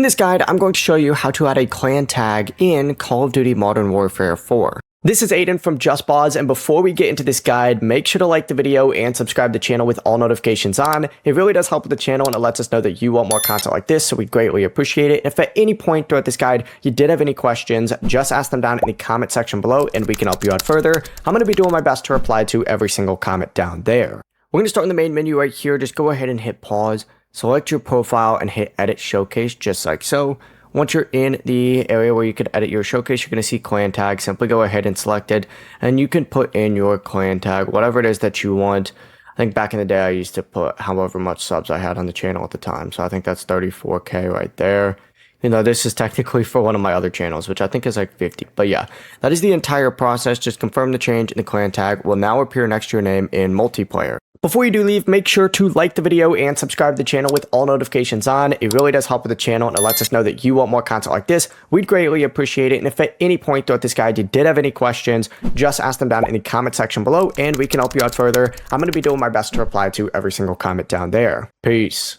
In this guide, I'm going to show you how to add a clan tag in Call of Duty Modern Warfare 4. This is Aiden from JustBoz, and before we get into this guide, make sure to like the video and subscribe to the channel with all notifications on. It really does help with the channel, and it lets us know that you want more content like this, so we greatly appreciate it. If at any point throughout this guide you did have any questions, just ask them down in the comment section below, and we can help you out further. I'm going to be doing my best to reply to every single comment down there. We're going to start in the main menu right here. Just go ahead and hit pause, select your profile, and hit edit showcase just like so. Once you're in the area where you could edit your showcase, you're going to see clan tag. Simply go ahead and select it, and you can put in your clan tag, whatever it is that you want. I think back in the day, I used to put however much subs I had on the channel at the time. So I think that's 34K right there. You know, this is technically for one of my other channels, which I think is like 50. But yeah, that is the entire process. Just confirm the change, and the clan tag will now appear next to your name in multiplayer. Before you do leave, make sure to like the video and subscribe to the channel with all notifications on. It really does help with the channel, and it lets us know that you want more content like this. We'd greatly appreciate it. And if at any point throughout this guide you did have any questions, just ask them down in the comment section below, and we can help you out further. I'm going to be doing my best to reply to every single comment down there. Peace.